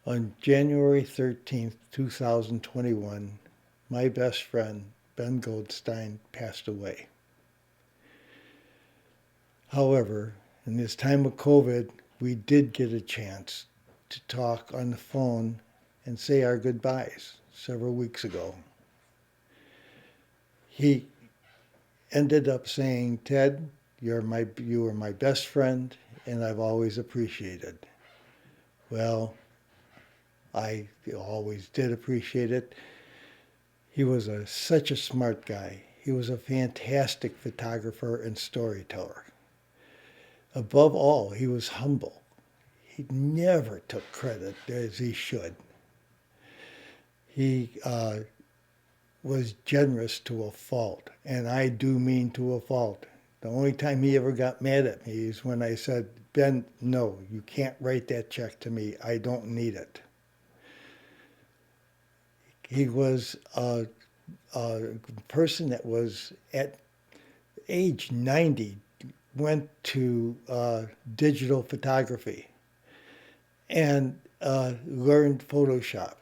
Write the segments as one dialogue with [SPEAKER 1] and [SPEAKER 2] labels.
[SPEAKER 1] On January 13th, 2021, my best friend, Ben Goldstein, passed away. However, in this time of COVID, we did get a chance to talk on the phone and say our goodbyes several weeks ago. He ended up saying, "Ted, you were my best friend and I've always appreciated." Well, I always did appreciate it. He was such a smart guy. He was a fantastic photographer and storyteller. Above all, he was humble. He never took credit as he should. He was generous to a fault, and I do mean to a fault. The only time he ever got mad at me is when I said, "Ben, no, you can't write that check to me. I don't need it." He was a person that was at age 90, went to digital photography and learned Photoshop.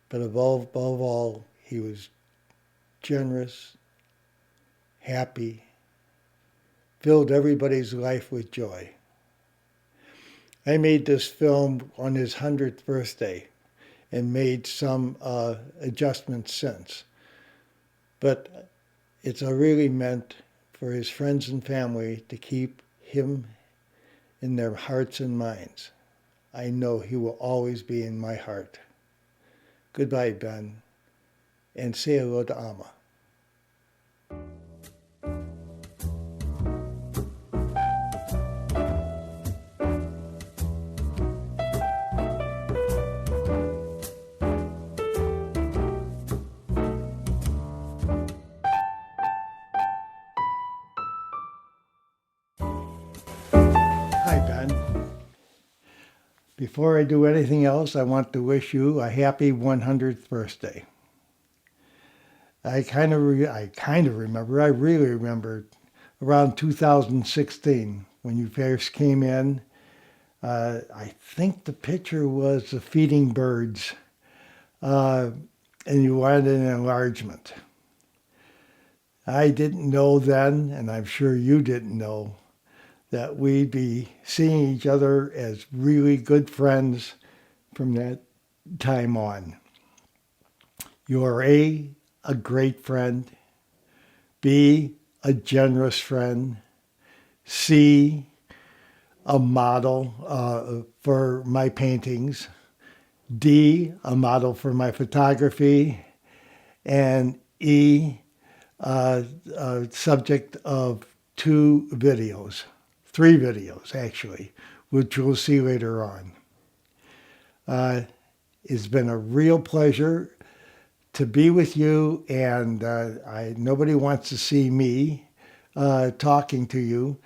[SPEAKER 1] But above all, he was generous, happy, filled everybody's life with joy. I made this film on his 100th birthday and made some adjustments since. But it's really meant for his friends and family to keep him in their hearts and minds. I know he will always be in my heart. Goodbye, Ben, and say hello to Amma. Hi, Ben. Before I do anything else, I want to wish you a happy 100th birthday. I really remember around 2016 when you first came in. I think the picture was the feeding birds, and you wanted an enlargement. I didn't know then, and I'm sure you didn't know, that we'd be seeing each other as really good friends from that time on. You're a great friend, B, a generous friend, C, a model for my paintings, D, a model for my photography, and E, a subject of three videos actually, which we'll see later on. It's been a real pleasure to be with you, and nobody wants to see me talking to you.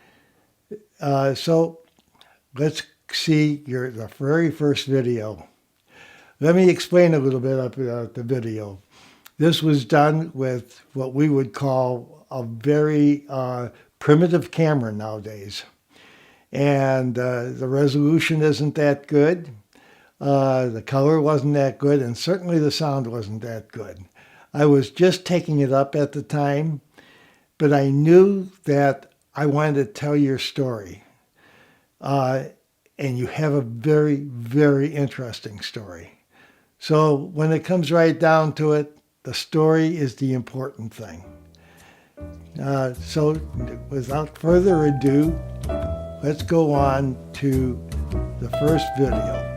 [SPEAKER 1] So let's see the very first video. Let me explain a little bit about the video. This was done with what we would call a very primitive camera nowadays. And the resolution isn't that good. The color wasn't that good, and certainly the sound wasn't that good. I was just taking it up at the time, but I knew that I wanted to tell your story. And you have a very, very interesting story. So when it comes right down to it, the story is the important thing. So without further ado, let's go on to the first video.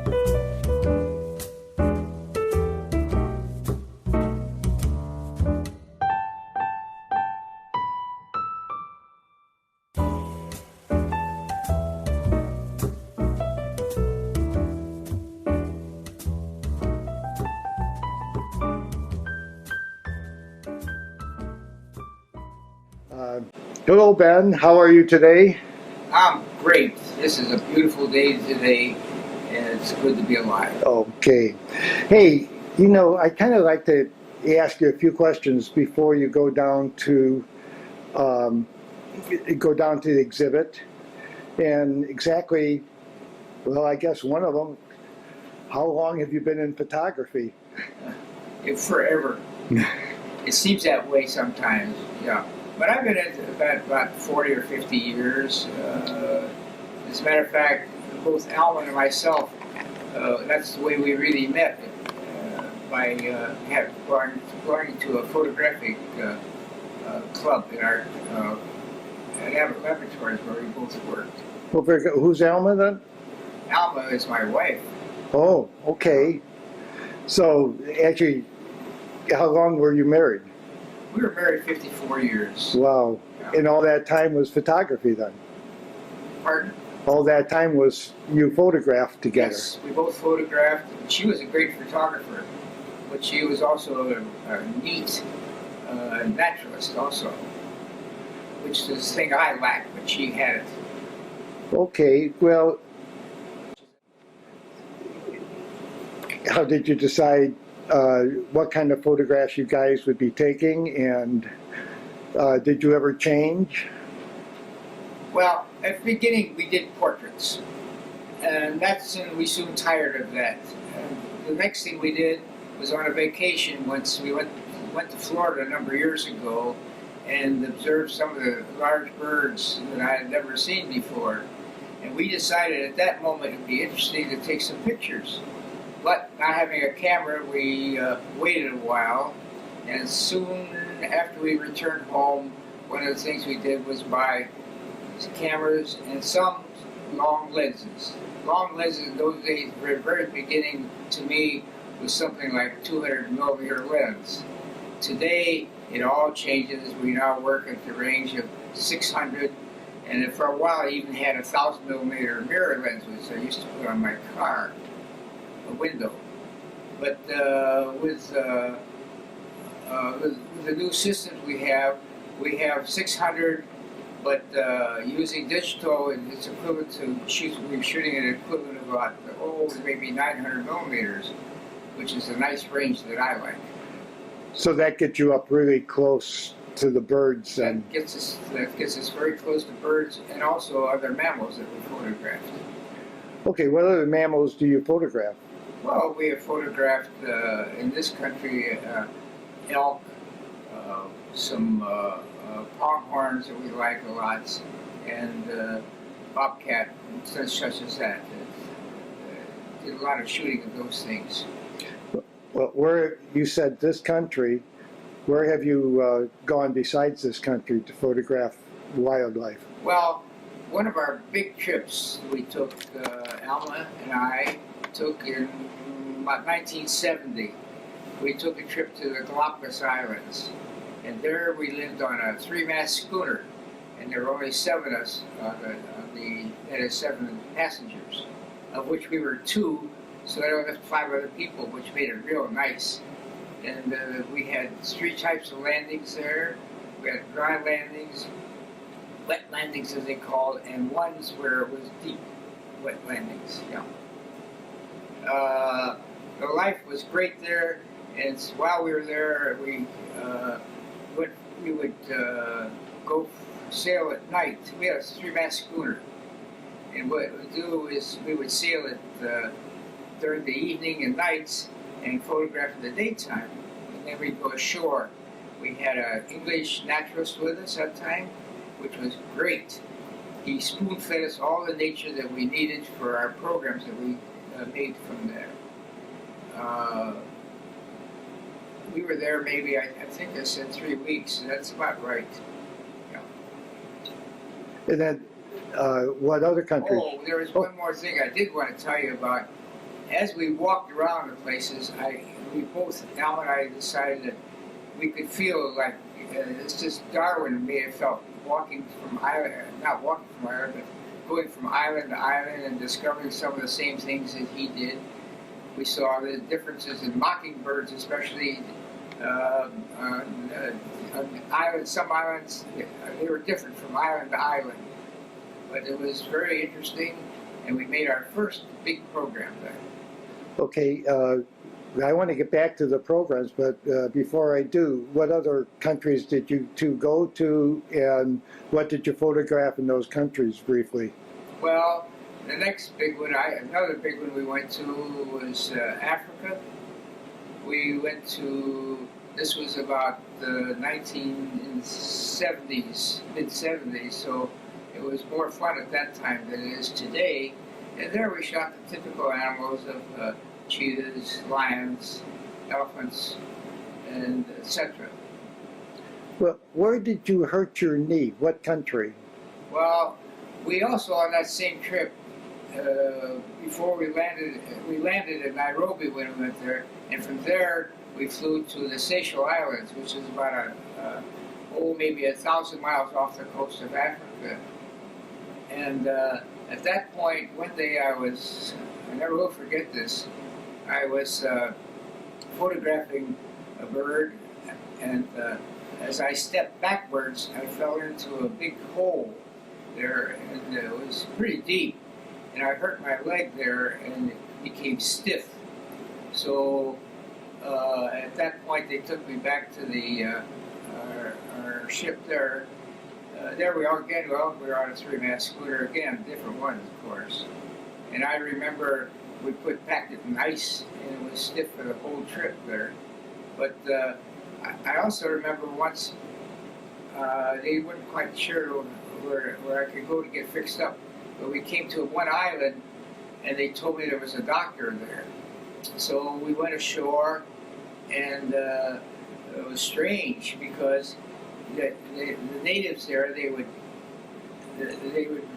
[SPEAKER 1] Hello, Ben. How are you today?
[SPEAKER 2] I'm great. This is a beautiful day today, and it's good to be alive.
[SPEAKER 1] Okay. Hey, I kind of like to ask you a few questions before you go down to the exhibit. And exactly, well, I guess one of them, How long have you been in photography?
[SPEAKER 2] Forever. It seems that way sometimes, yeah. But I've been at about 40 or 50 years. As a matter of fact, both Alan and myself, that's the way we really met, by belonging to a photographic club in our laboratories where we both worked.
[SPEAKER 1] Well, very good. Who's Alma then?
[SPEAKER 2] Alma is my wife.
[SPEAKER 1] Oh, okay. So, actually, how long were you married?
[SPEAKER 2] We were married 54 years.
[SPEAKER 1] Wow.
[SPEAKER 2] Yeah.
[SPEAKER 1] And all that time was photography then?
[SPEAKER 2] Pardon?
[SPEAKER 1] All that time was you photographed together?
[SPEAKER 2] Yes, we both photographed. She was a great photographer, but she was also a neat naturalist also, which is the thing I lacked, but she had it.
[SPEAKER 1] Okay, well, how did you decide what kind of photographs you guys would be taking, and did you ever change?
[SPEAKER 2] Well, at the beginning we did portraits, and we soon tired of that. And the next thing we did was on a vacation. Once we went to Florida a number of years ago, and observed some of the large birds that I had never seen before. And we decided at that moment it would be interesting to take some pictures. But not having a camera, we waited a while, and soon after we returned home, one of the things we did was buy cameras and some long lenses. Long lenses in those days, very, very beginning to me, was something like 200 millimeter lens. Today, it all changes. We now work at the range of 600, and for a while I even had 1,000 millimeter mirror lens, which I used to put on my car, a window. But with the new systems we have 600, but using digital, it's equivalent to we're shooting an equivalent of about maybe 900 millimeters, which is a nice range that I like.
[SPEAKER 1] So that gets you up really close to the birds, and
[SPEAKER 2] That gets us very close to birds and also other mammals that we photographed.
[SPEAKER 1] okay, what other mammals do you photograph?
[SPEAKER 2] Well, we have photographed in this country elk, some pronghorns that we like a lot, and bobcat, and such as that. Did a lot of shooting of those things.
[SPEAKER 1] Well, where you said this country, where have you gone besides this country to photograph wildlife?
[SPEAKER 2] Well, one of our big trips we took, Alma and I took in about 1970. We took a trip to the Galapagos Islands, and there we lived on a three-mast schooner, and there were only 7 of us that had 7 passengers, of which we were 2. So that left 5 other people, which made it real nice. And we had 3 types of landings there. We had dry landings, wet landings as they called, and ones where it was deep wet landings. Yeah. The life was great there, and while we were there, we would go sail at night. We had a 3-mast schooner, and what we would do is we would sail it during the evening and nights and photograph in the daytime. And then we'd go ashore. We had an English naturalist with us that time, which was great. He spoon-fed us all the nature that we needed for our programs that we made from there. We were there maybe, I think I said 3 weeks, and that's about right. Yeah.
[SPEAKER 1] And then, what other countries?
[SPEAKER 2] Oh, there was one more thing I did want to tell you about. As we walked around the places, we both, Al and I, decided that we could feel like it's just Darwin may have felt not walking from island, but going from island to island and discovering some of the same things that he did. We saw the differences in mockingbirds, especially on islands. Some islands, they were different from island to island, but it was very interesting, and we made our first big program there.
[SPEAKER 1] Okay, I want to get back to the programs, but before I do, what other countries did you 2 go to, and what did you photograph in those countries briefly?
[SPEAKER 2] Well, The next big one, another big one we went to was Africa. We went to, this was about the 1970s, mid-70s, so it was more fun at that time than it is today. And there we shot the typical animals of cheetahs, lions, elephants, and etc.
[SPEAKER 1] Well, where did you hurt your knee? What country?
[SPEAKER 2] Well, we also on that same trip, before we landed in Nairobi when we went there, and from there we flew to the Seychelles Islands, which is about maybe 1,000 miles off the coast of Africa. And at that point, one day I never will forget this, I was photographing a bird, and as I stepped backwards, I fell into a big hole there, and it was pretty deep, and I hurt my leg there, and it became stiff. So at that point, they took me back to our ship there. There we are again. Well, we were on a 3-mast schooner again, different ones, of course. And I remember we packed it in ice, and it was stiff for the whole trip there. But I also remember once they weren't quite sure where I could go to get fixed up. But we came to one island, and they told me there was a doctor there. So we went ashore, and it was strange because the natives there, they would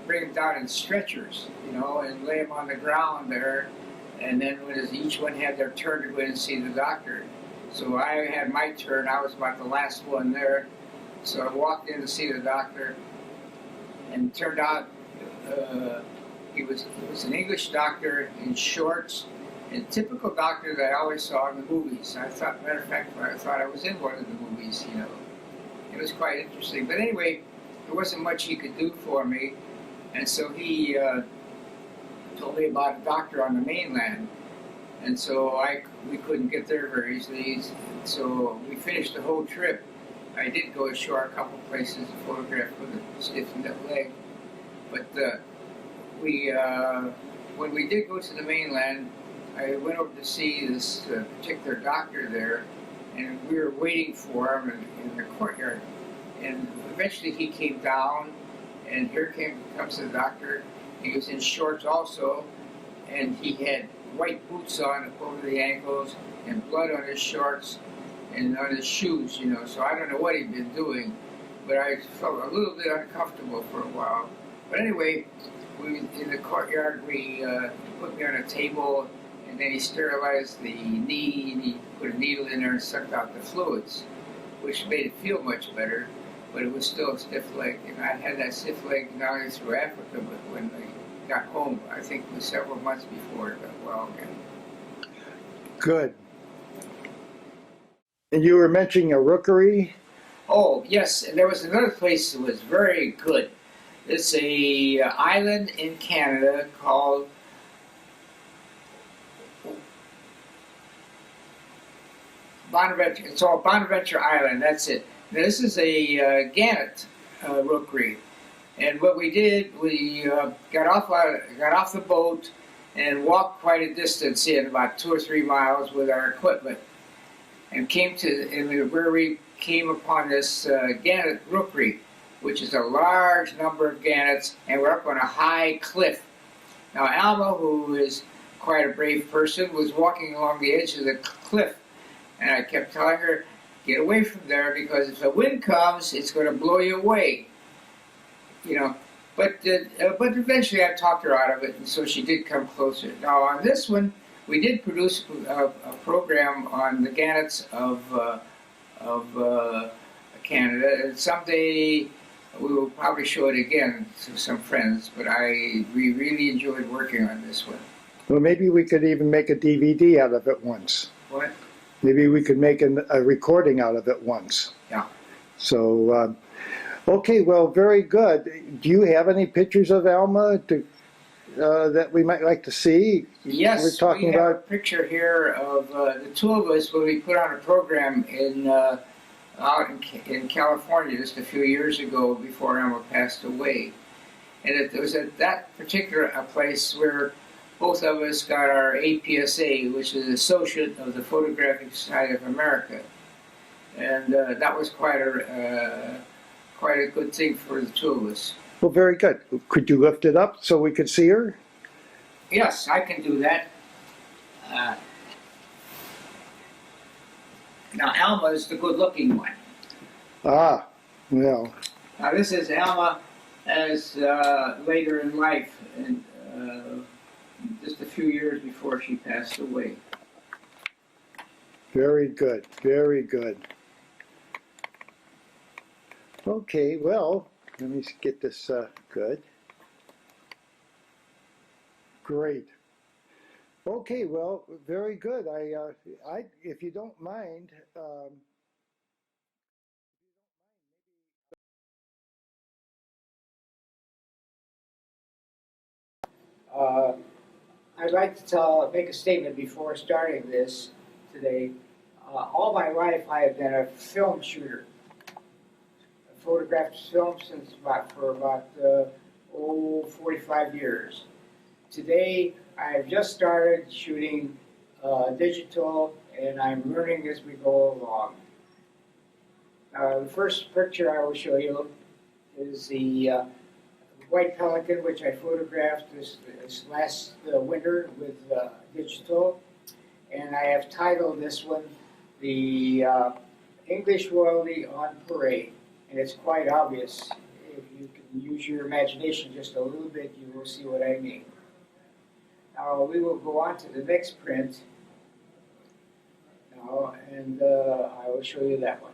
[SPEAKER 2] bring them down in stretchers, and lay them on the ground there, and then when each one had their turn to go in and see the doctor. So I had my turn. I was about the last one there. So I walked in to see the doctor, and it turned out he was an English doctor in shorts, a typical doctor that I always saw in the movies. Matter of fact, I thought I was in one of the movies, It was quite interesting. But anyway, there wasn't much he could do for me, and so he told me about a doctor on the mainland. And so we couldn't get there very easily. So we finished the whole trip. I did go ashore a couple places to photograph with a stiffened up leg. But when we did go to the mainland, I went over to see this particular doctor there, and we were waiting for him in the courtyard. And eventually he came down, and here comes the doctor. He was in shorts also, and he had white boots on over the ankles and blood on his shorts and on his shoes, So I don't know what he'd been doing, but I felt a little bit uncomfortable for a while. But anyway, in the courtyard, we put me on a table, and then he sterilized the knee, and he put a needle in there and sucked out the fluids, which made it feel much better, but it was still a stiff leg. And I had that stiff leg not only through Africa, but when I got home, I think it was several months before it got well again.
[SPEAKER 1] Good. And you were mentioning a rookery?
[SPEAKER 2] Oh, yes, and there was another place that was very good. It's a island in Canada called Bonaventure. It's called Bonaventure Island. That's it. Now, this is a gannet rookery, and what we did, we got off the boat and walked quite a distance about 2 or 3 miles with our equipment, and where we came upon this gannet rookery, which is a large number of gannets, and we're up on a high cliff. Now, Alma, who is quite a brave person, was walking along the edge of the cliff, and I kept telling her, get away from there, because if the wind comes, it's going to blow you away. But eventually I talked her out of it, and so she did come closer. Now, on this one, we did produce a program on the gannets of Canada, and someday we will probably show it again to some friends, but we really enjoyed working on this one.
[SPEAKER 1] Well, maybe we could even make a DVD out of it once.
[SPEAKER 2] What?
[SPEAKER 1] Maybe we could make a recording out of it once.
[SPEAKER 2] Yeah.
[SPEAKER 1] So, okay, well, very good. Do you have any pictures of Alma that we might like to see?
[SPEAKER 2] Yes,
[SPEAKER 1] we're talking
[SPEAKER 2] we have
[SPEAKER 1] about
[SPEAKER 2] a picture here of the two of us when we put on a program out in California just a few years ago before Alma passed away. And it was at that particular place where both of us got our APSA, which is Associate of the Photographic Society of America. And that was quite a good thing for the two of us.
[SPEAKER 1] Well, very good. Could you lift it up so we could see her?
[SPEAKER 2] Yes, I can do that. Now, Alma is the good-looking one.
[SPEAKER 1] Ah, well.
[SPEAKER 2] Now, this is Alma as later in life, and just a few years before she passed away.
[SPEAKER 1] Very good, very good. Okay, well, let me get this good. Great. Okay, well, very good. If you don't mind,
[SPEAKER 2] I'd like to make a statement before starting this today. All my life, I have been a film shooter. I've photographed film since about 45 years. Today, I have just started shooting digital, and I'm learning as we go along. The first picture I will show you is the white pelican, which I photographed this last winter with digital, and I have titled this one the English Royalty on Parade, and it's quite obvious. If you can use your imagination just a little bit, you will see what I mean. Now we will go on to the next print now, and I will show you that one.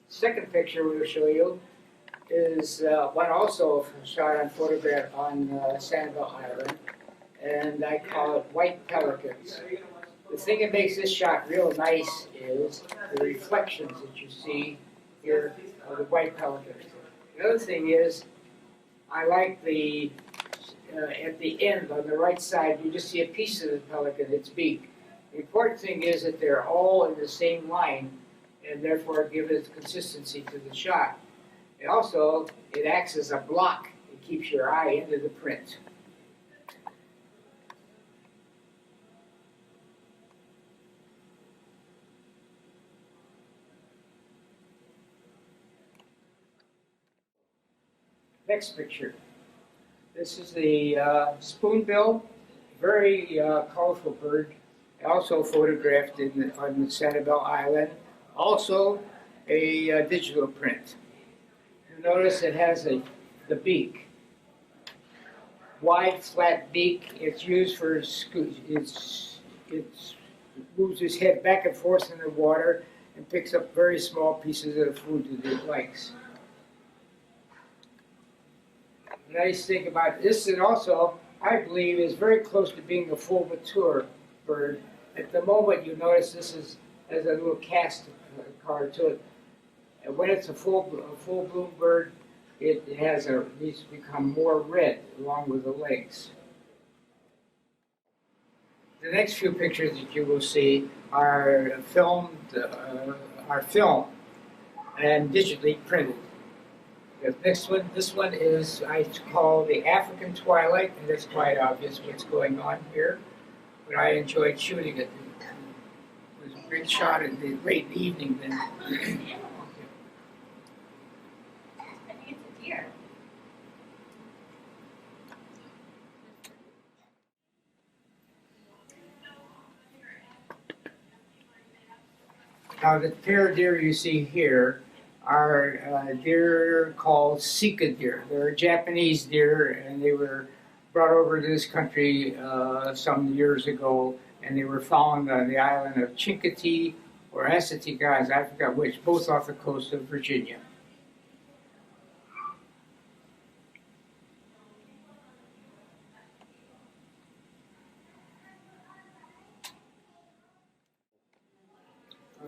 [SPEAKER 2] Second picture we will show you is one also shot on photograph on Sanibel Island, and I call it White Pelicans. The thing that makes this shot real nice is the reflections that you see here of the white pelicans. The other thing is, I like the at the end on the right side, you just see a piece of the pelican, its beak. The important thing is that they're all in the same line, and therefore give it consistency to the shot. And also, it acts as a block. It keeps your eye into the print. Next picture. This is the spoonbill, very colorful bird. Also photographed on Sanibel Island. Also a digital print. You notice it has the beak. Wide, flat beak. It's used for it moves its head back and forth in the water and picks up very small pieces of the food that it likes. The nice thing about this, and also, I believe, is very close to being a full mature bird. At the moment, you notice this has a little cast card to it. And when it's a full bloom bird, it needs to become more red along with the legs. The next few pictures that you will see are filmed, and digitally printed. The next one, this one is I call the African Twilight, and it's quite obvious what's going on here. But I enjoyed shooting it. It was a great shot in the late evening then.
[SPEAKER 3] I think it's a deer.
[SPEAKER 2] Now the pair of deer you see here are deer called Sika deer. They're a Japanese deer, and they were brought over to this country some years ago, and they were found on the island of Chincoteague or Assiniboines, I forgot which, both off the coast of Virginia.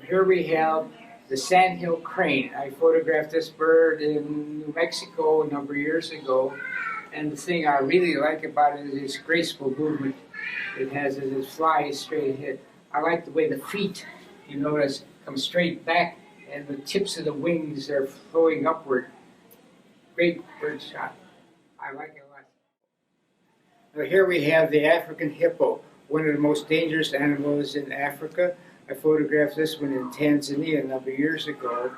[SPEAKER 2] Here we have the sandhill crane. I photographed this bird in New Mexico a number of years ago, and the thing I really like about it is its graceful movement it has as it flies straight ahead. I like the way the feet, you notice, come straight back, and the tips of the wings are flowing upward. Great bird shot. I like it a lot. Now here we have the African hippo, one of the most dangerous animals in Africa. I photographed this one in Tanzania a number of years ago.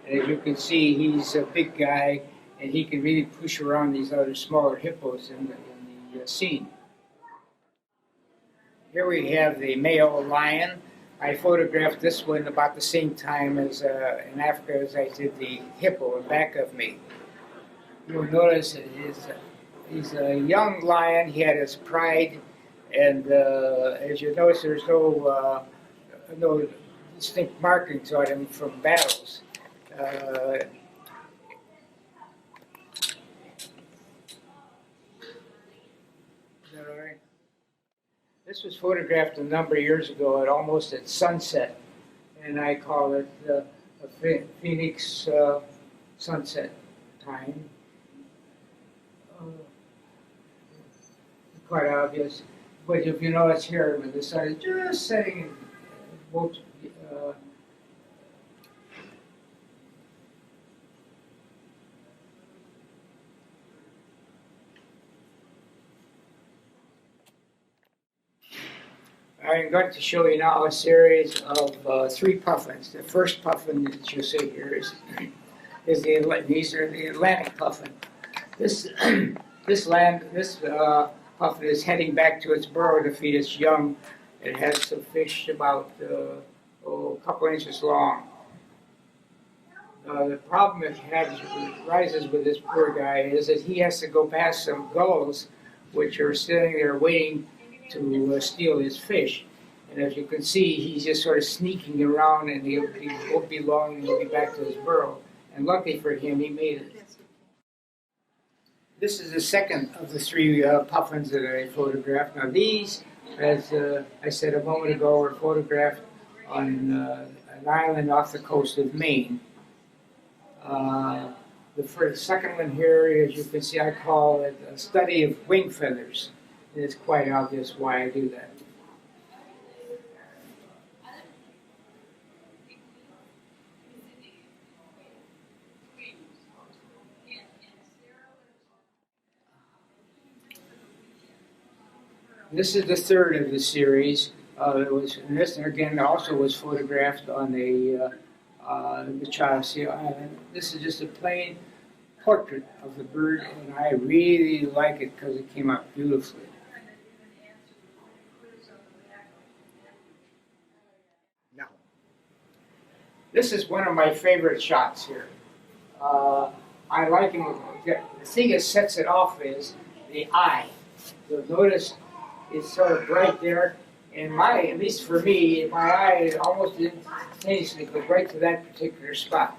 [SPEAKER 2] And as you can see, he's a big guy, and he can really push around these other smaller hippos in the scene. Here we have the male lion. I photographed this one about the same time as in Africa as I did the hippo in back of me. You'll notice that he's a young lion. He had his pride, and as you notice, there's no distinct markings on him from battles. Is that all right? This was photographed a number of years ago almost at sunset, and I call it a Phoenix sunset time. Quite obvious, but if you notice here, when the sun is just setting, I'm going to show you now a series of 3 puffins. The first puffin that you see here these are the Atlantic puffin. This puffin is heading back to its burrow to feed its young. It has some fish about a couple inches long. The problem it rises with this poor guy is that he has to go past some gulls, which are sitting there waiting to steal his fish. And as you can see, he's just sort of sneaking around, and he won't be long, and he'll be back to his burrow. And lucky for him, he made it. This is the second of the 3 puffins that I photographed. Now these, as I said a moment ago, were photographed on an island off the coast of Maine. The second one here, as you can see, I call it a study of wing feathers. And it's quite obvious why I do that. This is the third of the series. This again also was photographed on the Machado Sea Island. This is just a plain portrait of the bird, and I really like it because it came out beautifully. Now, this is one of my favorite shots here. I like him. The thing that sets it off is the eye. You'll notice it's sort of bright there, and at least for me, my eye almost instantaneously goes right to that particular spot.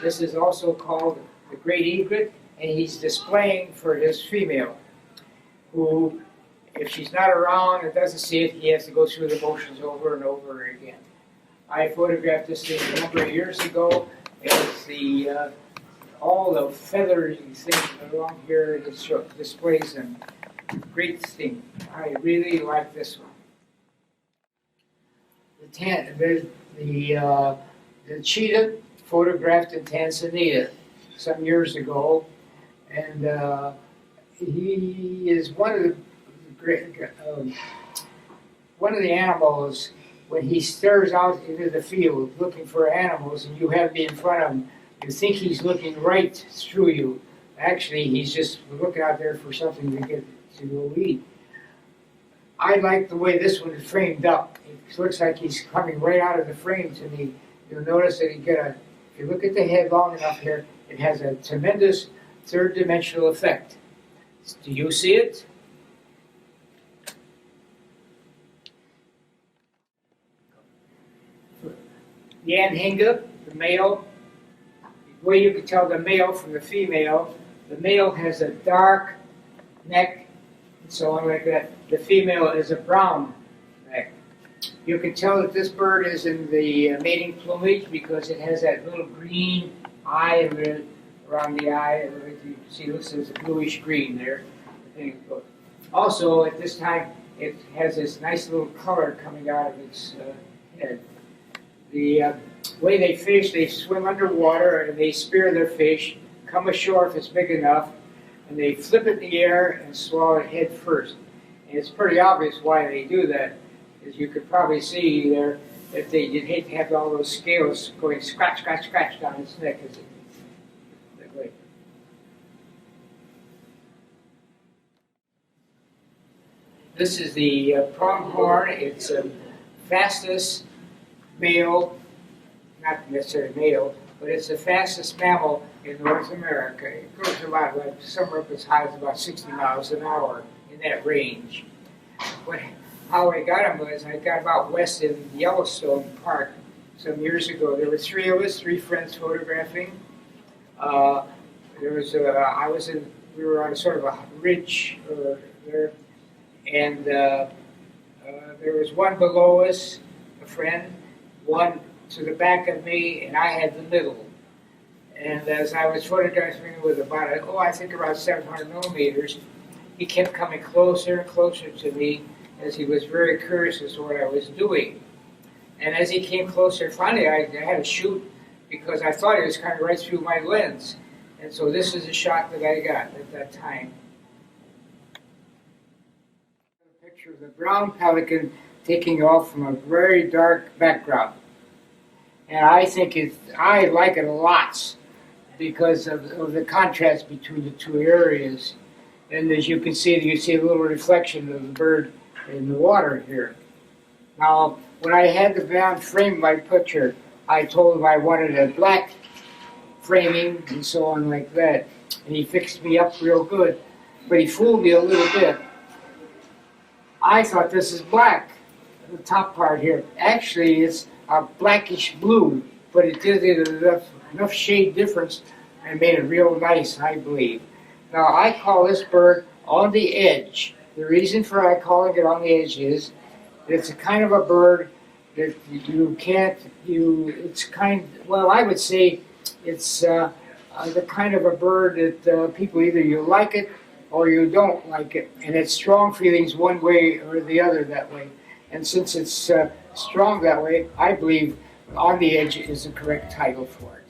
[SPEAKER 2] This is also called the great egret, and he's displaying for his female, who, if she's not around and doesn't see it, he has to go through the motions over and over again. I photographed this thing a number of years ago. It's all the feathery things along here that displays them. Great thing. I really like this one. The cheetah photographed in Tanzania some years ago, and he is one of the animals. When he stares out into the field looking for animals, and you have me in front of him, you think he's looking right through you. Actually, he's just looking out there for something to get to go eat. I like the way this one is framed up. It looks like he's coming right out of the frame to me. You'll notice that if you look at the head long enough here, it has a tremendous third-dimensional effect. Do you see it? The anhinga, the male, the way you can tell the male from the female has a dark neck, and so on like that. The female is a brown neck. You can tell that this bird is in the mating plumage because it has that little green eye around the eye. You can see this is a bluish green there. Also, at this time, it has this nice little color coming out of its head. The way they fish, they swim underwater and they spear their fish, come ashore if it's big enough, and they flip it in the air and swallow it head first. And it's pretty obvious why they do that. As you could probably see there, if you'd hate to have all those scales going scratch, scratch, scratch down its neck as it that way. This is the pronghorn. It's fastest male, not necessarily male, but it's the fastest mammal in North America. It goes about like somewhere up as high as about 60 miles an hour in that range. How I got him was I got about west in Yellowstone Park some years ago. There were three of us, three friends photographing. We were on a sort of a ridge there, and there was one below us, a friend, one to the back of me, and I had the middle. And as I was photographing with I think around 700 millimeters, he kept coming closer and closer to me as he was very curious as to what I was doing. And as he came closer, finally I had to shoot because I thought he was coming right through my lens. And so this is a shot that I got at that time. A picture of the brown pelican taking off from a very dark background. And I like it a lot because of the contrast between the two areas. And as you can see a little reflection of the bird in the water here. Now, when I had the man frame my picture, I told him I wanted a black framing and so on like that. And he fixed me up real good. But he fooled me a little bit. I thought this is black, the top part here. Actually, it's a blackish blue, but it did enough shade difference and made it real nice, I believe. Now, I call this bird on the edge. The reason for I calling it on the edge is that it's a kind of a bird that I would say it's the kind of a bird that people either you like it or you don't like it. And it's strong feelings one way or the other that way. And since it's strong that way, I believe On the Edge is the correct title for it.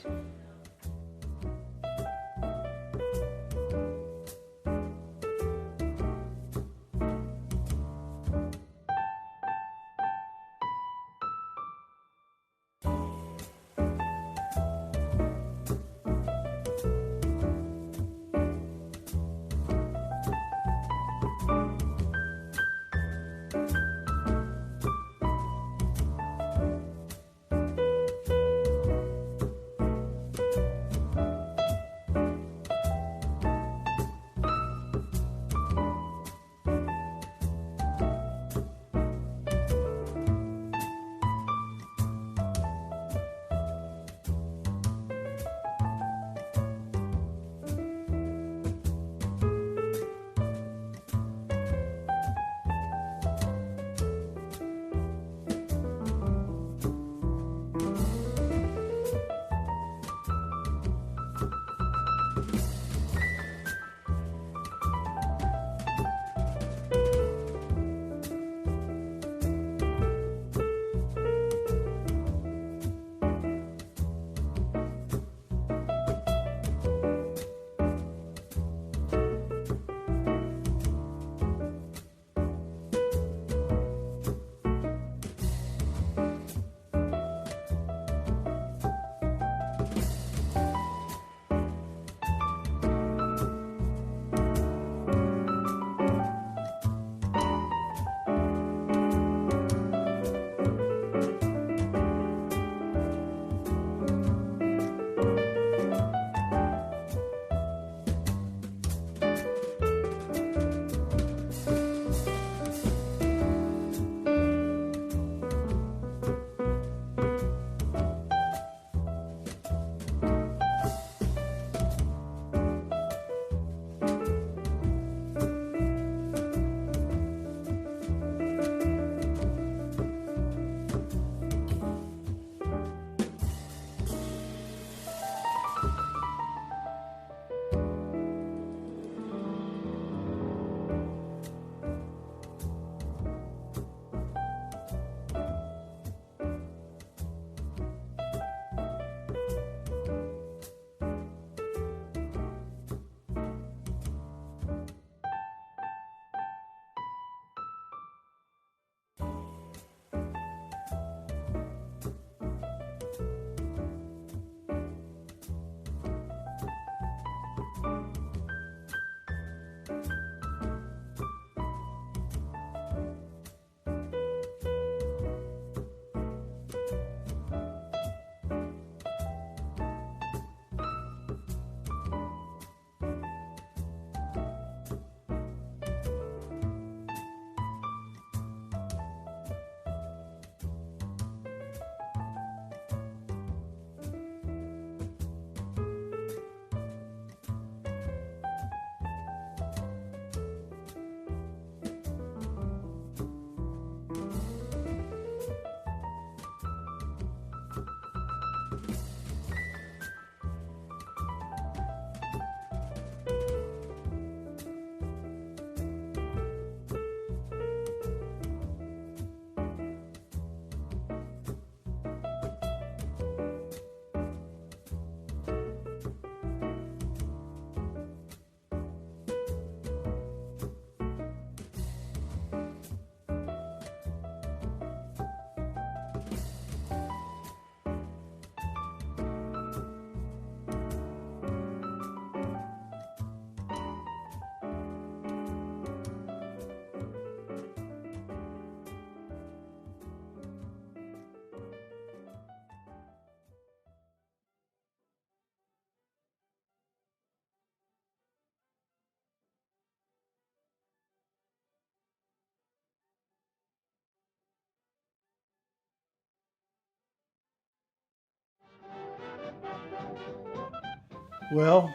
[SPEAKER 1] Well,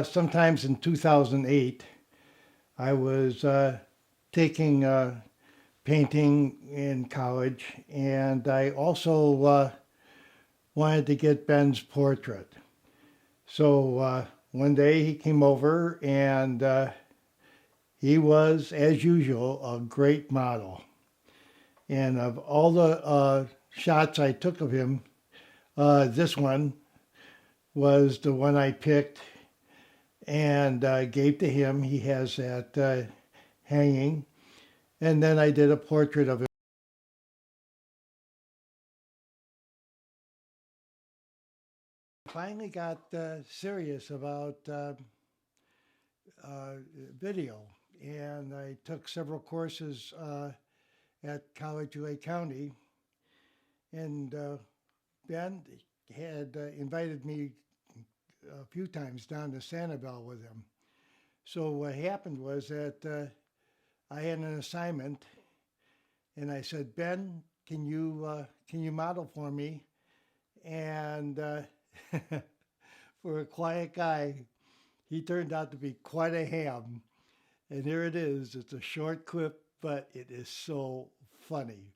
[SPEAKER 1] sometimes in 2008, I was taking painting in college, and I also wanted to get Ben's portrait. So one day he came over, and he was, as usual, a great model. And of all the shots I took of him, this one was the one I picked and gave to him. He has that hanging. And then I did a portrait of him. Finally got serious about video, and I took several courses at College Lake County, and Ben had invited me a few times down to Sanibel with him. So what happened was that I had an assignment, and I said, Ben, can you model for me? And for a quiet guy, he turned out to be quite a ham. And here it is. It's a short clip, but it is so funny.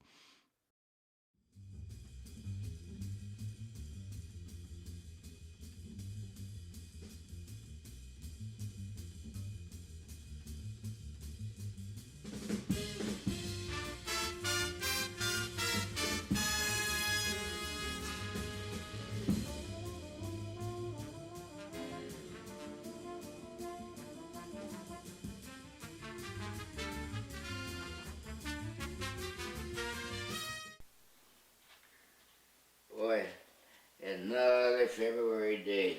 [SPEAKER 4] Boy, another February day.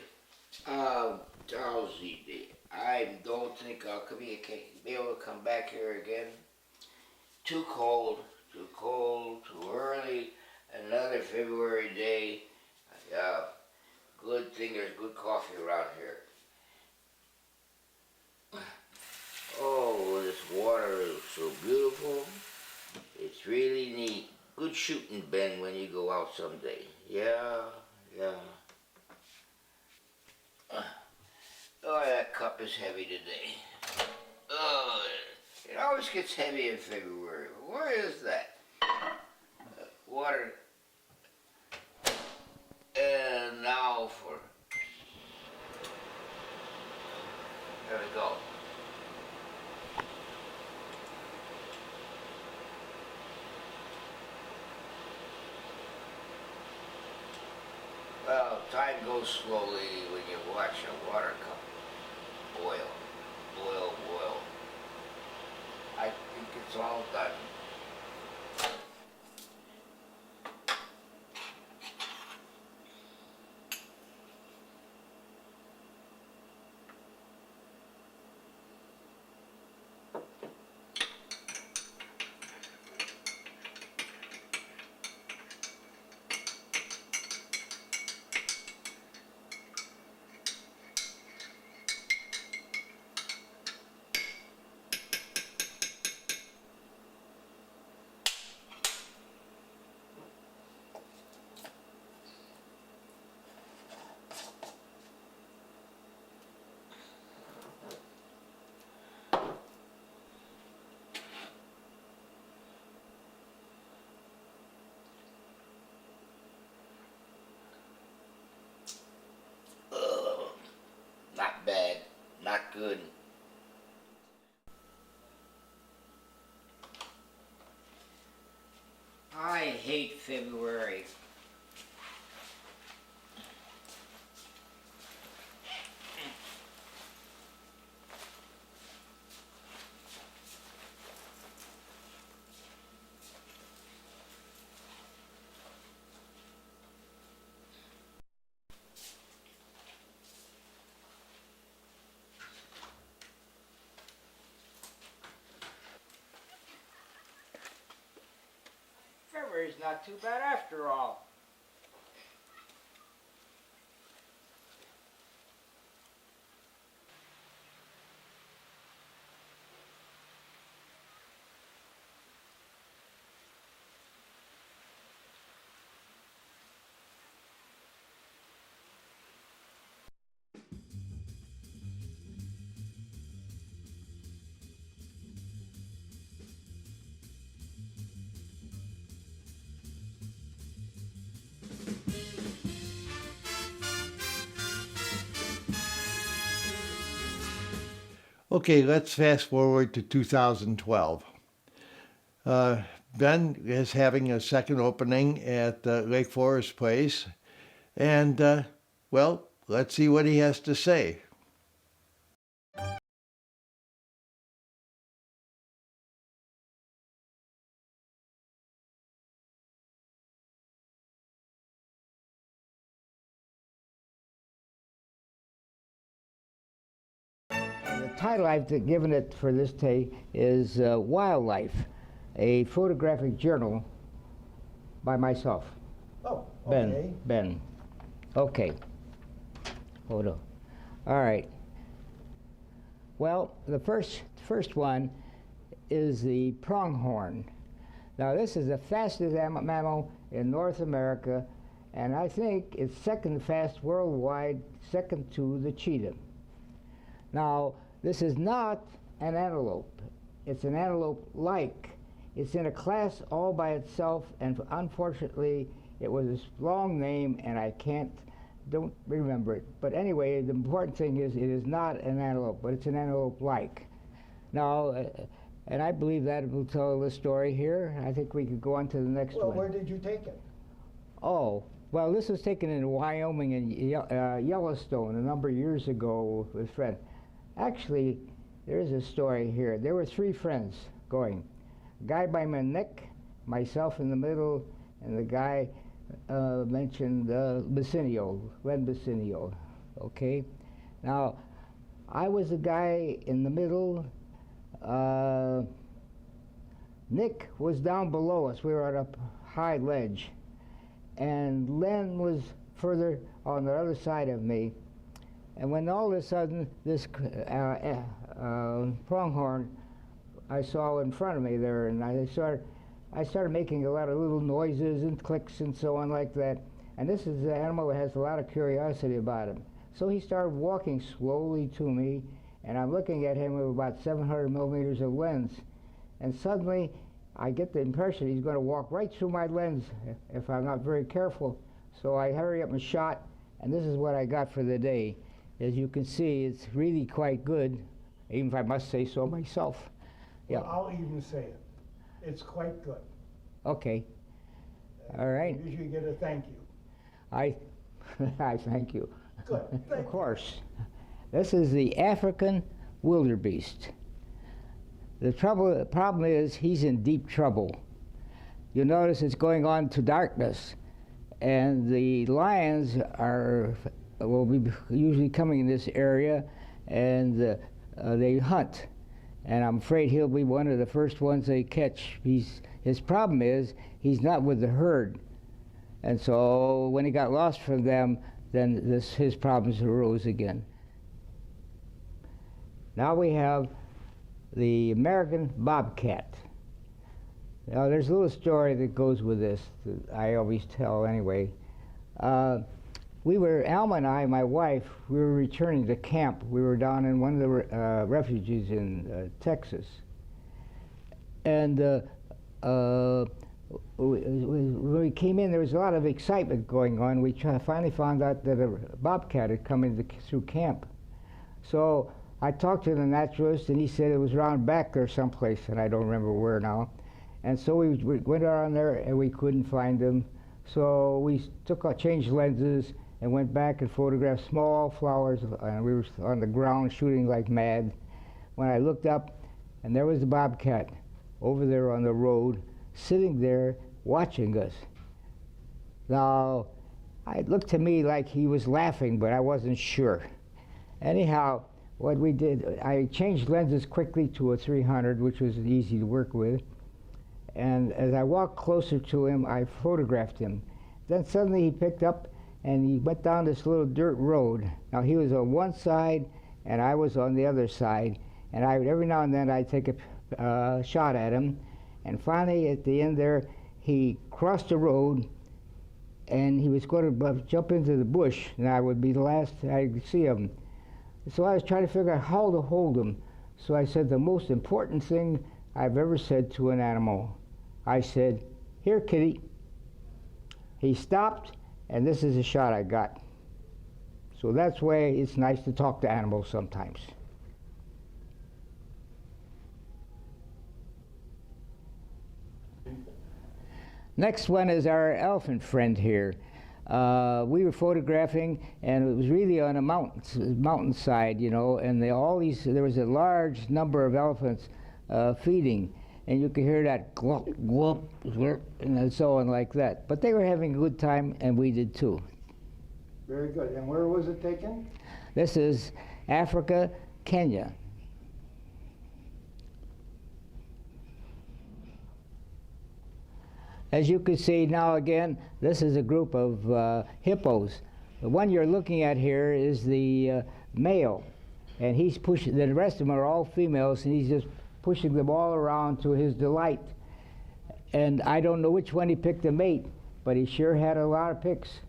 [SPEAKER 4] Drowsy day. I don't think I'll be able to come back here again. Too cold, too early. Another February day. Uh, Good thing there's good coffee around here. Oh, this water is so beautiful. It's really neat. Good shooting, Ben, when you go out someday. Yeah, yeah. Oh, that cup is heavy today. Oh, it always gets heavy in February. Why is that? Water. And now for. There we go. Well, time goes slowly when you watch a water cup boil, boil. I think it's all done. Not bad, not good. I hate February. February's not too bad after all.
[SPEAKER 1] Okay, let's fast forward to 2012. Ben is having a second opening at Lake Forest Place, and well, let's see what he has to say.
[SPEAKER 5] The title I've given it for this day is Wildlife, a photographic journal by myself.
[SPEAKER 1] Oh,
[SPEAKER 5] Ben. Okay. Hold on. All right. Well, the first one is the pronghorn. Now, this is the fastest mammal in North America, and I think it's second fast worldwide, second to the cheetah. Now, this is not an antelope. It's an antelope-like. It's in a class all by itself, and unfortunately, it was a long name, and I don't remember it. But anyway, the important thing is it is not an antelope, but it's an antelope-like. Now, and I believe that will tell the story here. I think we could go on to the next one.
[SPEAKER 1] Well, where did you take it?
[SPEAKER 5] Oh, well, this was taken in Wyoming and Yellowstone a number of years ago with a friend. Actually, there's a story here. There were three friends going. A guy by my neck, myself in the middle, and the guy mentioned Len Bacinio. Okay? Now, I was the guy in the middle. Nick was down below us. We were at a high ledge. And Len was further on the other side of me. And when all of a sudden this pronghorn I saw in front of me there, and I started making a lot of little noises and clicks and so on like that. And this is an animal that has a lot of curiosity about him. So he started walking slowly to me, and I'm looking at him with about 700 millimeters of lens. And suddenly I get the impression he's going to walk right through my lens if I'm not very careful. So I hurry up and shot, and this is what I got for the day. As you can see, it's really quite good, even if I must say so myself. Yeah.
[SPEAKER 1] Well, I'll even say it. It's quite good.
[SPEAKER 5] Okay. All right.
[SPEAKER 1] You usually get a thank you.
[SPEAKER 5] I thank you.
[SPEAKER 1] Good.
[SPEAKER 5] Of course. This is the African wildebeest. The problem is he's in deep trouble. You'll notice it's going on to darkness, and the lions will be usually coming in this area, and they hunt. And I'm afraid he'll be one of the first ones they catch. His problem is he's not with the herd. And so when he got lost from them, then his problems arose again. Now we have the American bobcat. Now there's a little story that goes with this that I always tell anyway. Alma and I, my wife, we were returning to camp. We were down in one of the refuges in Texas. And when we came in, there was a lot of excitement going on. We finally found out that a bobcat had come through camp. So I talked to the naturalist, and he said it was around back there someplace, and I don't remember where now. And so we went around there, and we couldn't find him. So we changed lenses, and went back and photographed small flowers, and we were on the ground shooting like mad. When I looked up, and there was the bobcat over there on the road, sitting there watching us. Now, it looked to me like he was laughing, but I wasn't sure. Anyhow, what we did, I changed lenses quickly to a 300, which was easy to work with. And as I walked closer to him, I photographed him. Then suddenly he picked up and he went down this little dirt road. Now he was on one side and I was on the other side. And every now and then I'd take a shot at him. And finally at the end there, he crossed the road and he was going to jump into the bush, and I would be the last I'd see him. So I was trying to figure out how to hold him. So I said the most important thing I've ever said to an animal. I said, "Here, kitty." He stopped, and this is the shot I got. So that's why it's nice to talk to animals sometimes. Next one is our elephant friend here. We were photographing, and it was really on a mountainside, you know, and there was a large number of elephants feeding, and you could hear that glop, glop, glop, and so on like that. But they were having a good time, and we did too.
[SPEAKER 1] Very good. And where was it taken?
[SPEAKER 5] This is Africa, Kenya. As you can see now again, this is a group of hippos. The one you're looking at here is the male, and he's pushing, the rest of them are all females, and he's just pushing them all around to his delight. And I don't know which one he picked to mate, but he sure had a lot of picks.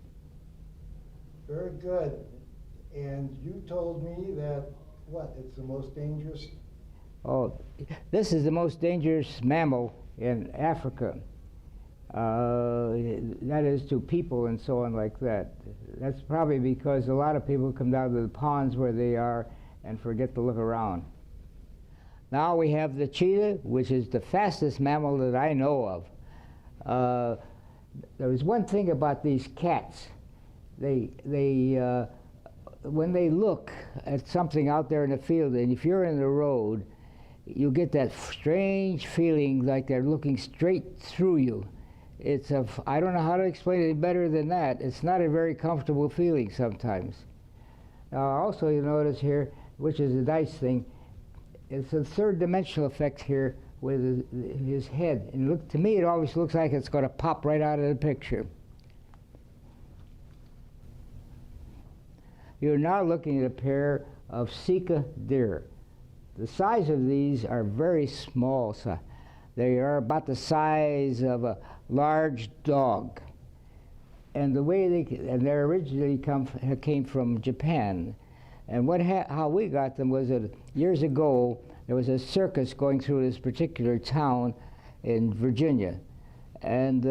[SPEAKER 1] Very good. And you told me that, what, it's the most dangerous?
[SPEAKER 5] Oh, this is the most dangerous mammal in Africa. That is to people and so on like that. That's probably because a lot of people come down to the ponds where they are and forget to look around. Now we have the cheetah, which is the fastest mammal that I know of. There was one thing about these cats. When they look at something out there in the field, and if you're in the road, you get that strange feeling like they're looking straight through you. I don't know how to explain it better than that. It's not a very comfortable feeling sometimes. Also, you notice here, which is a nice thing, it's a third dimensional effect here with his head. And to me, it always looks like it's going to pop right out of the picture. You're now looking at a pair of Sika deer. The size of these are very small. So they are about the size of a large dog. And the way they originally came from Japan. And how we got them was that years ago there was a circus going through this particular town in Virginia, and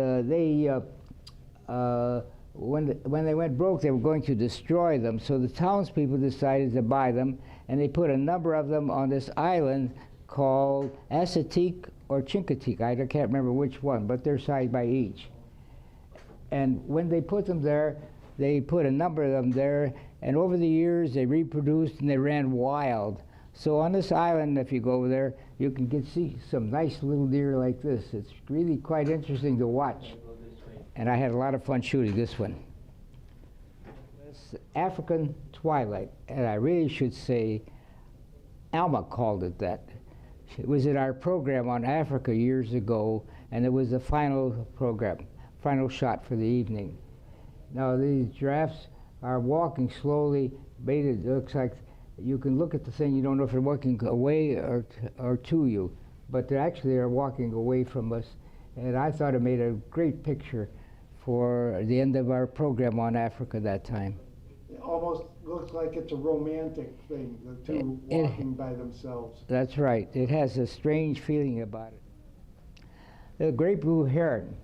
[SPEAKER 5] when they went broke, they were going to destroy them. So the townspeople decided to buy them, and they put a number of them on this island called Assateague or Chincoteague. I can't remember which one, but they're sized by each. And when they put them there, they put a number of them there, and over the years they reproduced and they ran wild. So on this island, if you go over there, you can see some nice little deer like this. It's really quite interesting to watch. And I had a lot of fun shooting this one. This African twilight, and I really should say Alma called it that. It was in our program on Africa years ago, and it was the final program, final shot for the evening. Now these giraffes are walking slowly. It looks like you can look at the thing, you don't know if they're walking away or to you, but they actually are walking away from us. And I thought it made a great picture for the end of our program on Africa that time.
[SPEAKER 1] It almost looks like it's a romantic thing, the two walking by themselves.
[SPEAKER 5] That's right. It has a strange feeling about it. The great blue heron.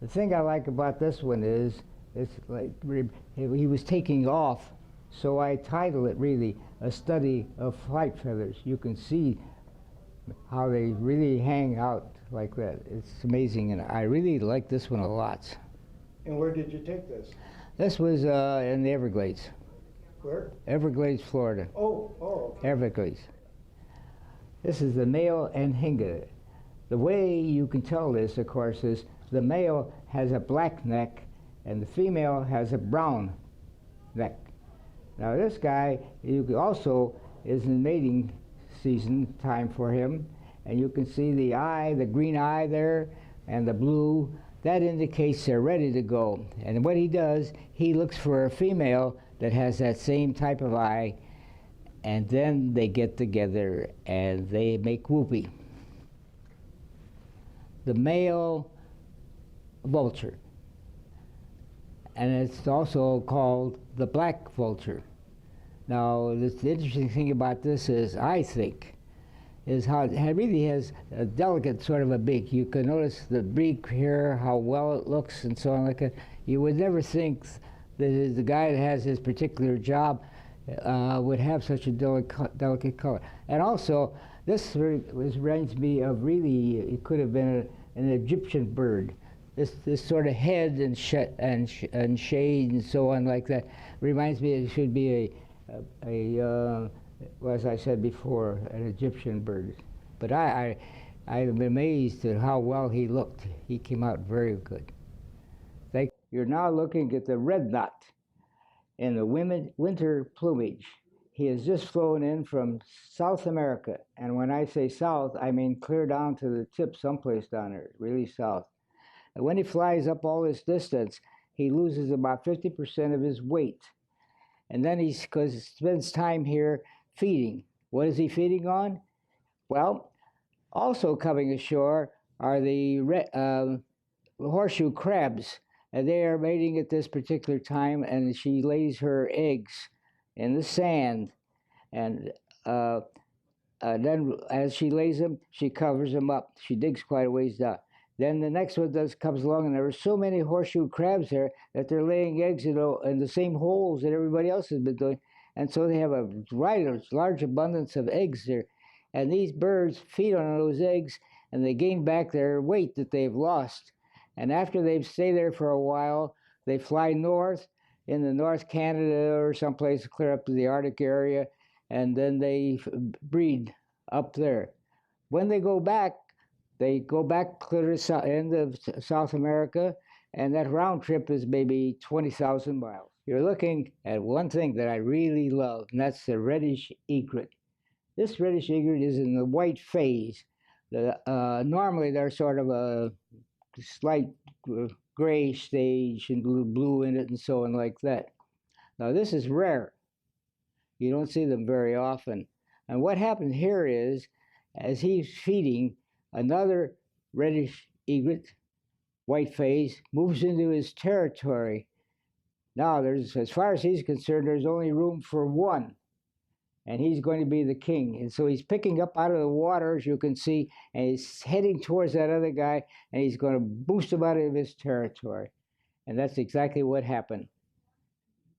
[SPEAKER 5] The thing I like about this one is, it's like he was taking off, so I titled it really A Study of Flight Feathers. You can see how they really hang out like that. It's amazing, and I really like this one a lot.
[SPEAKER 1] And where did you take this?
[SPEAKER 5] This was in the Everglades.
[SPEAKER 1] Where?
[SPEAKER 5] Everglades, Florida.
[SPEAKER 1] Oh, okay.
[SPEAKER 5] Everglades. This is the male Anhinga. The way you can tell this, of course, is the male has a black neck and the female has a brown neck. Now this guy also is in mating season time for him, and you can see the eye, the green eye there, and the blue. That indicates they're ready to go. And what he does, he looks for a female that has that same type of eye, and then they get together and they make whoopee. The male vulture, and it's also called the black vulture. Now, the interesting thing about this is, I think, is how it really has a delicate sort of a beak. You can notice the beak here, how well it looks and so on like that. You would never think that the guy that has this particular job would have such a delicate color. And also, this reminds me of really, it could have been an Egyptian bird. this sort of head and shade and so on like that reminds me it should be well, as I said before, an Egyptian bird. But I'm amazed at how well he looked. He came out very good. You're now looking at the red knot in the winter plumage. He has just flown in from South America. And when I say south, I mean clear down to the tip someplace down there, really south. And when he flies up all this distance, he loses about 50% of his weight. And then he spends time here feeding. What is he feeding on? Well, also coming ashore are the horseshoe crabs. And they are mating at this particular time, and she lays her eggs in the sand. And then as she lays them, she covers them up. She digs quite a ways down. Then the next one comes along, and there are so many horseshoe crabs there that they're laying eggs in the same holes that everybody else has been doing. And so they have a large abundance of eggs there. And these birds feed on those eggs, and they gain back their weight that they've lost. And after they stay there for a while, they fly north in the North Canada or someplace clear up to the Arctic area, and then they breed up there. When they go back clear to the end of South America, and that round trip is maybe 20,000 miles. You're looking at one thing that I really love, and that's the reddish egret. This reddish egret is in the white phase. Normally they're sort of a slight gray stage and blue in it and so on like that. Now this is rare. You don't see them very often. And what happened here is, as he's feeding, another reddish egret, white phase, moves into his territory. Now as far as he's concerned, there's only room for one. And he's going to be the king. And so he's picking up out of the water, as you can see, and he's heading towards that other guy, and he's going to boost him out of his territory. And that's exactly what happened.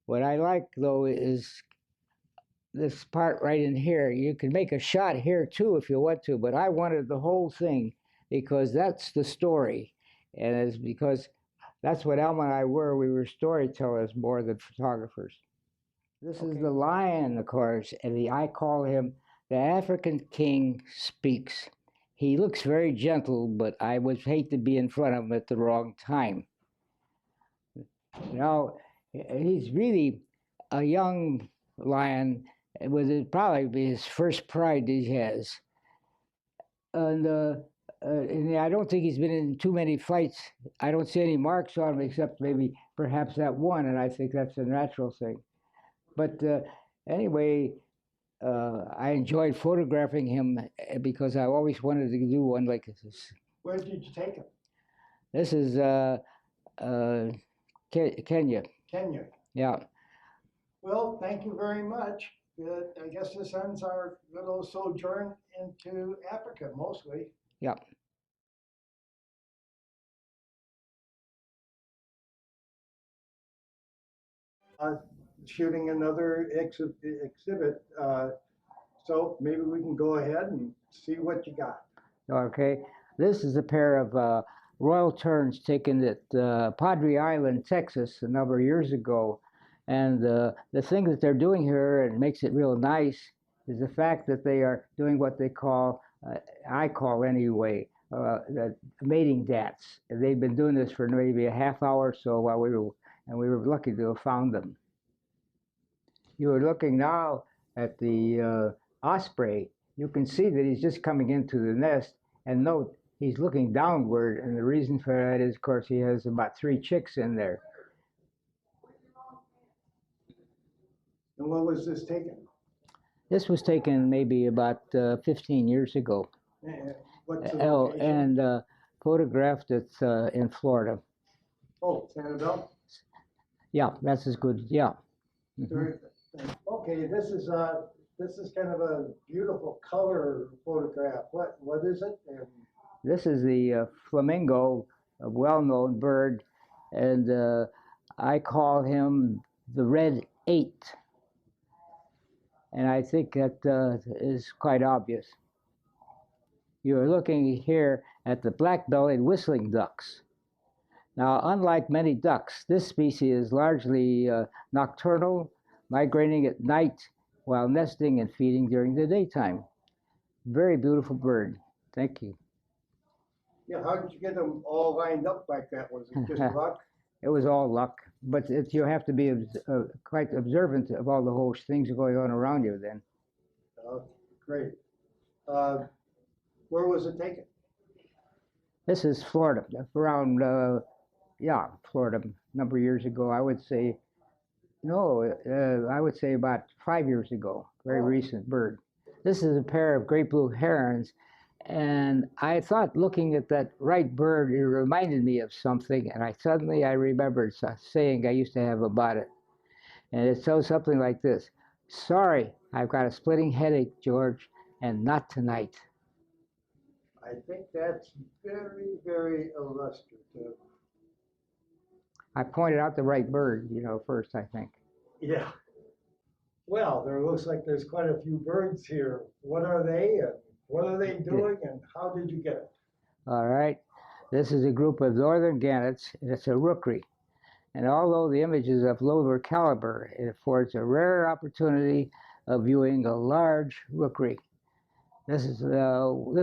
[SPEAKER 5] What I like, though, is this part right in here. You can make a shot here, too, if you want to, but I wanted the whole thing because that's the story. And it's because that's what Elma and I were. We were storytellers more than photographers. This is the lion, of course, and I call him the African King Speaks. He looks very gentle, but I would hate to be in front of him at the wrong time. Now, he's really a young lion, with probably be his first pride he has. And I don't think he's been in too many fights. I don't see any marks on him except maybe perhaps that one, and I think that's a natural thing. But anyway, I enjoyed photographing him because I always wanted to do one like this.
[SPEAKER 1] Where did you take him?
[SPEAKER 5] This is Kenya.
[SPEAKER 1] Kenya.
[SPEAKER 5] Yeah.
[SPEAKER 1] Well, thank you very much. I guess this ends our little sojourn into Africa, mostly.
[SPEAKER 5] Yeah.
[SPEAKER 1] Shooting another exhibit, so maybe we can go ahead and see what you got.
[SPEAKER 5] Okay. This is a pair of royal terns taken at Padre Island, Texas, a number of years ago. And the thing that they're doing here, and makes it real nice, is the fact that they are doing what they call, I call anyway, the mating dance. And they've been doing this for maybe a half hour or so while we were lucky to have found them. You are looking now at the osprey. You can see that he's just coming into the nest, and note he's looking downward, and the reason for that is, of course, he has about 3 chicks in there.
[SPEAKER 1] And when was this taken?
[SPEAKER 5] This was taken maybe about 15 years ago.
[SPEAKER 1] What's the location?
[SPEAKER 5] And photographed it in Florida.
[SPEAKER 1] Oh, Sanibel?
[SPEAKER 5] Yeah, that's as good. Yeah.
[SPEAKER 1] Very good. Okay, this is kind of a beautiful color photograph. What is it? And
[SPEAKER 5] this is the flamingo, a well-known bird, and I call him the Red 8. And I think that is quite obvious. You're looking here at the black-bellied whistling ducks. Now, unlike many ducks, this species is largely nocturnal, migrating at night while nesting and feeding during the daytime. Very beautiful bird. Thank you.
[SPEAKER 1] Yeah, how did you get them all lined up like that? Was it just luck?
[SPEAKER 5] It was all luck, but you have to be quite observant of all the whole things going on around you then.
[SPEAKER 1] Oh, great. Uh, where was it taken?
[SPEAKER 5] This is Florida, around, yeah, Florida, a number of years ago. I would say, no, I would say about 5 years ago, very recent bird. This is a pair of great blue herons, and I thought looking at that right bird, it reminded me of something, and I remembered a saying I used to have about it. And it goes something like this: "Sorry, I've got a splitting headache, George, and not tonight."
[SPEAKER 1] I think that's very, very illustrative.
[SPEAKER 5] I pointed out the right bird, first, I think.
[SPEAKER 1] Yeah. Well, there looks like there's quite a few birds here. What are they and what are they doing and how did you get it?
[SPEAKER 5] All right. This is a group of northern gannets, and it's a rookery. And although the image is of lower caliber, it affords a rare opportunity of viewing a large rookery. This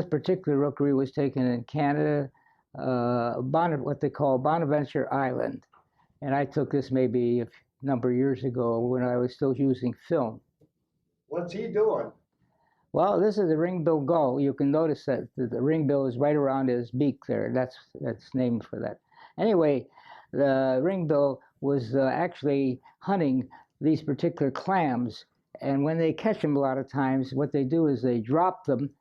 [SPEAKER 5] particular rookery was taken in Canada, what they call Bonaventure Island. And I took this maybe a number of years ago when I was still using film.
[SPEAKER 1] What's he doing?
[SPEAKER 5] Well, this is a ringbill gull. You can notice that the ringbill is right around his beak there. That's named for that. Anyway, the ringbill was actually hunting these particular clams. And when they catch them a lot of times, what they do is they drop them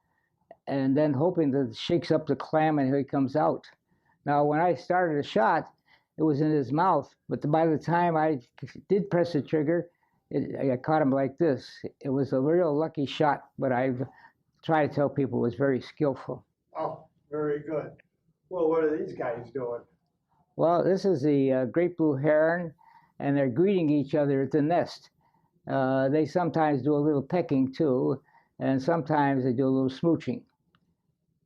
[SPEAKER 5] and then hoping that it shakes up the clam and here he comes out. Now, when I started a shot, it was in his mouth, but by the time I did press the trigger, I caught him like this. It was a real lucky shot, but I've tried to tell people it was very skillful.
[SPEAKER 1] Oh, very good. Well, what are these guys doing?
[SPEAKER 5] Well, this is the great blue heron, and they're greeting each other at the nest. They sometimes do a little pecking too, and sometimes they do a little smooching.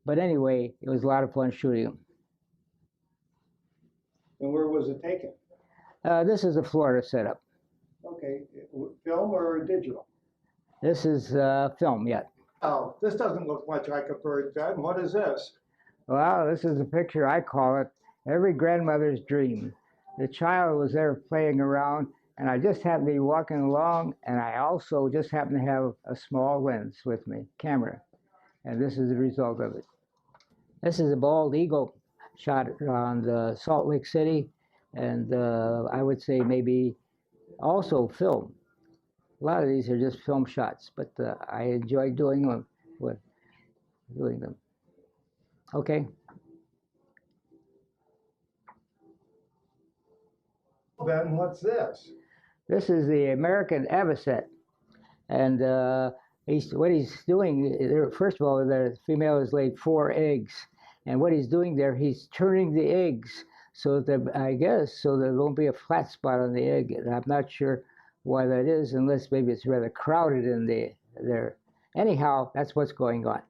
[SPEAKER 5] But anyway, it was a lot of fun shooting them.
[SPEAKER 1] And where was it taken?
[SPEAKER 5] This is a Florida setup.
[SPEAKER 1] Okay, film or digital?
[SPEAKER 5] This is film yet.
[SPEAKER 1] Oh, this doesn't look much like a bird then. What is this?
[SPEAKER 5] Well, this is a picture, I call it, every grandmother's dream. The child was there playing around, and I just happened to be walking along, and I also just happened to have a small lens with me, camera. And this is the result of it. This is a bald eagle shot around Salt Lake City, and I would say maybe also film. A lot of these are just film shots, but I enjoy doing them. Okay.
[SPEAKER 1] Ben, what's this?
[SPEAKER 5] This is the American avocet, and what he's doing. First of all, the female has laid 4 eggs, and what he's doing there, he's turning the eggs so that so there won't be a flat spot on the egg. And I'm not sure why that is, unless maybe it's rather crowded in there. Anyhow, that's what's going on.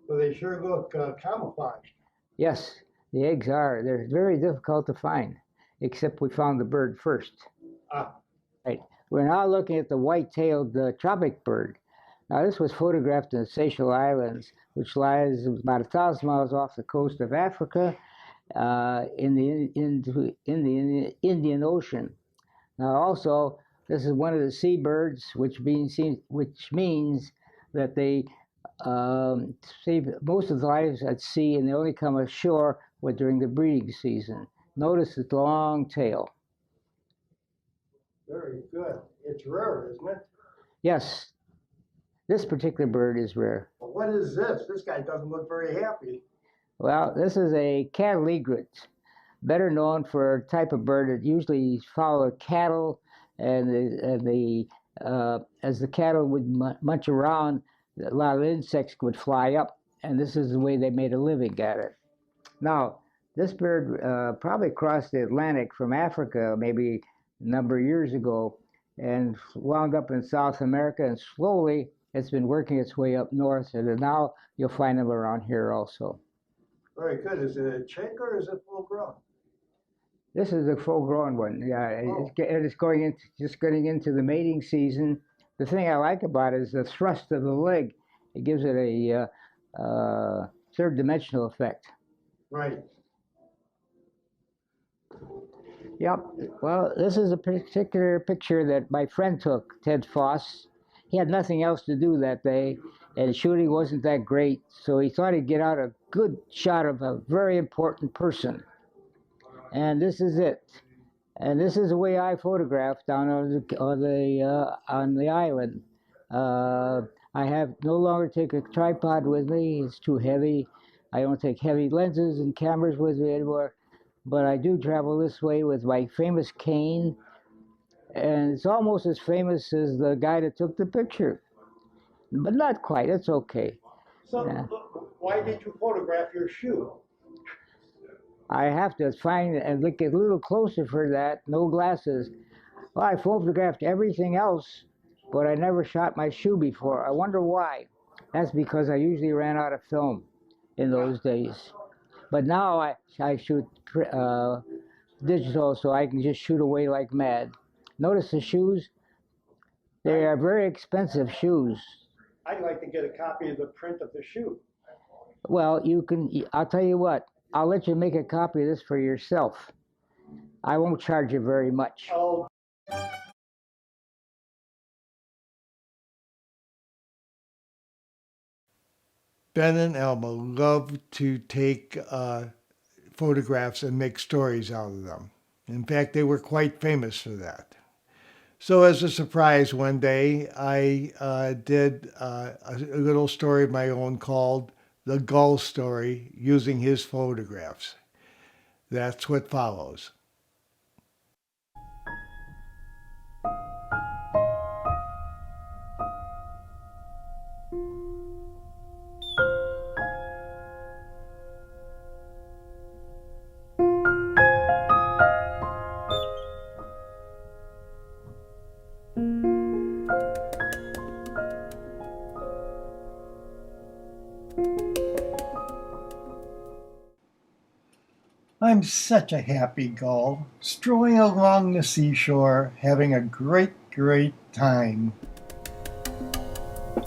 [SPEAKER 1] Well, they sure look camouflaged.
[SPEAKER 5] Yes, the eggs are. They're very difficult to find, except we found the bird first.
[SPEAKER 1] Ah.
[SPEAKER 5] Right. We're now looking at the white-tailed tropic bird. Now, this was photographed in the Seychelles Islands, which lies about 1,000 miles off the coast of Africa in the Indian Ocean. Now, also, this is one of the seabirds, which means that they save most of their lives at sea, and they only come ashore during the breeding season. Notice its long tail.
[SPEAKER 1] Very good. It's rare, isn't it?
[SPEAKER 5] Yes, this particular bird is rare.
[SPEAKER 1] Well, what is this? This guy doesn't look very happy.
[SPEAKER 5] Well, this is a cattle egret, better known for a type of bird that usually follow cattle, and as the cattle would munch around, a lot of insects would fly up, and this is the way they made a living at it. Now, this bird probably crossed the Atlantic from Africa maybe a number of years ago and wound up in South America, and slowly it's been working its way up north, and now you'll find them around here also.
[SPEAKER 1] Very good. Is it a chick or is it full grown?
[SPEAKER 5] This is a full-grown one. Yeah, it's going into just getting into the mating season. The thing I like about it is the thrust of the leg. It gives it a third-dimensional effect.
[SPEAKER 1] Right.
[SPEAKER 5] Yep. Well, this is a particular picture that my friend took, Ted Foss. He had nothing else to do that day, and shooting wasn't that great, so he thought he'd get out a good shot of a very important person. And this is it. And this is the way I photograph down on the island. I have no longer take a tripod with me; it's too heavy. I don't take heavy lenses and cameras with me anymore. But I do travel this way with my famous cane, and it's almost as famous as the guy that took the picture, but not quite. It's okay.
[SPEAKER 1] So,
[SPEAKER 5] Yeah.
[SPEAKER 1] why did you photograph your shoe?
[SPEAKER 5] I have to find and look a little closer for that. No glasses. Well, I photographed everything else, but I never shot my shoe before. I wonder why. That's because I usually ran out of film in those days. But now I shoot digital, so I can just shoot away like mad. Notice the shoes? They are very expensive shoes.
[SPEAKER 1] I'd like to get a copy of the print of the shoe.
[SPEAKER 5] Well, you can, I'll tell you what, I'll let you make a copy of this for yourself. I won't charge you very much.
[SPEAKER 1] Oh. Ben and Elma loved to take photographs and make stories out of them. In fact, they were quite famous for that. So as a surprise one day, I did a little story of my own called The Gull Story using his photographs. That's what follows. I'm such a happy gull, strolling along the seashore, having a great, great time. I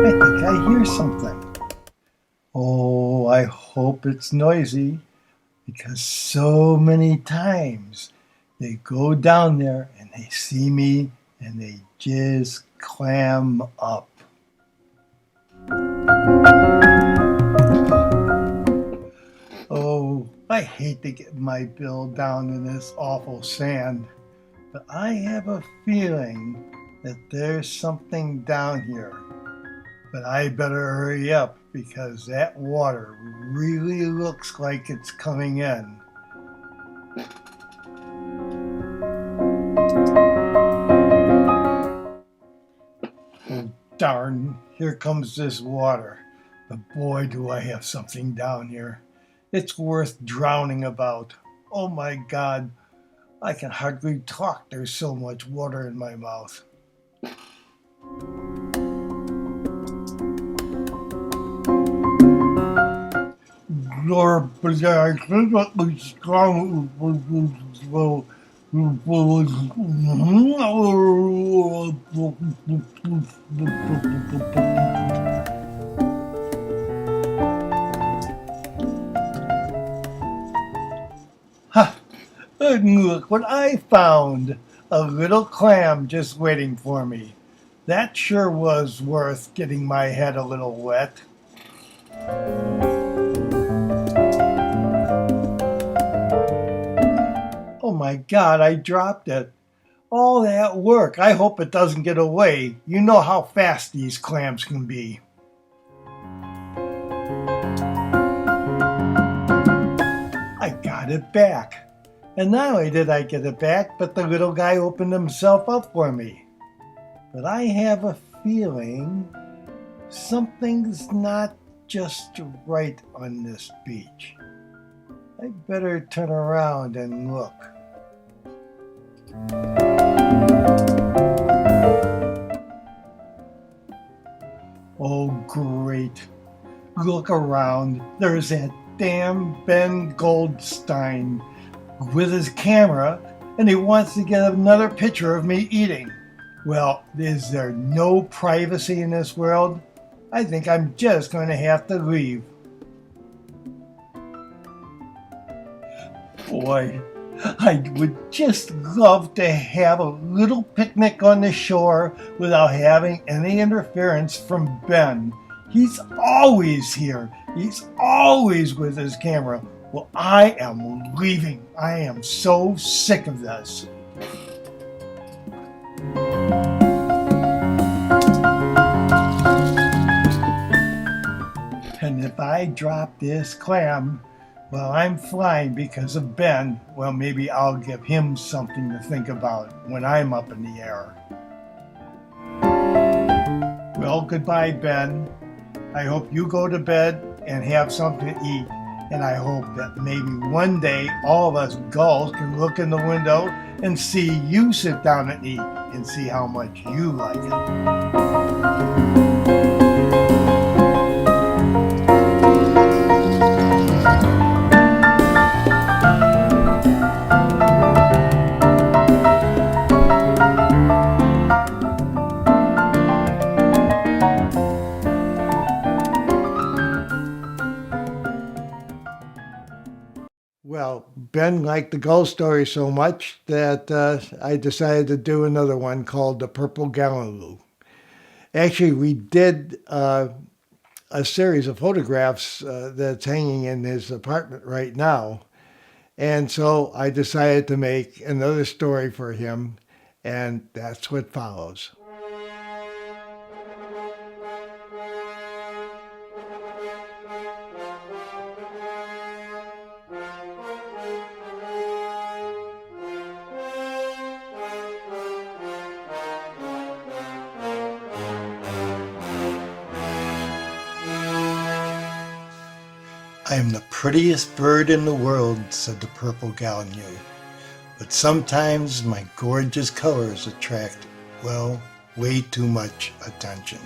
[SPEAKER 1] think I hear something. Oh, I hope it's noisy, because so many times they go down there and they see me and they just clam up. Oh, I hate to get my bill down in this awful sand, but I have a feeling that there's something down here. But I better hurry up because that water really looks like it's coming in. Oh, darn, here comes this water. But boy, do I have something down here. It's worth drowning about. Oh my God, I can hardly talk. There's so much water in my mouth. Ha! And look what I found! A little clam just waiting for me. That sure was worth getting my head a little wet. Oh my God, I dropped it. All that work. I hope it doesn't get away. You know how fast these clams can be. I got it back. And not only did I get it back, but the little guy opened himself up for me. But I have a feeling something's not just right on this beach. I better turn around and look. Oh, great. Look around. There's that damn Ben Goldstein with his camera, and he wants to get another picture of me eating. Well, is there no privacy in this world? I think I'm just going to have to leave. Boy, I would just love to have a little picnic on the shore without having any interference from Ben. He's always here. He's always with his camera. Well, I am leaving. I am so sick of this. And if I drop this clam, well, I'm flying because of Ben. Well, maybe I'll give him something to think about when I'm up in the air. Well, goodbye, Ben. I hope you go to bed and have something to eat. And I hope that maybe one day all of us gulls can look in the window and see you sit down and eat and see how much you like it. Well, Ben liked the ghost story so much that I decided to do another one called The Purple Galileo. Actually, we did a series of photographs that's hanging in his apartment right now. And so I decided to make another story for him, and that's what follows. I am the prettiest bird in the world, said the purple gallinule, but sometimes my gorgeous colors attract, well, way too much attention.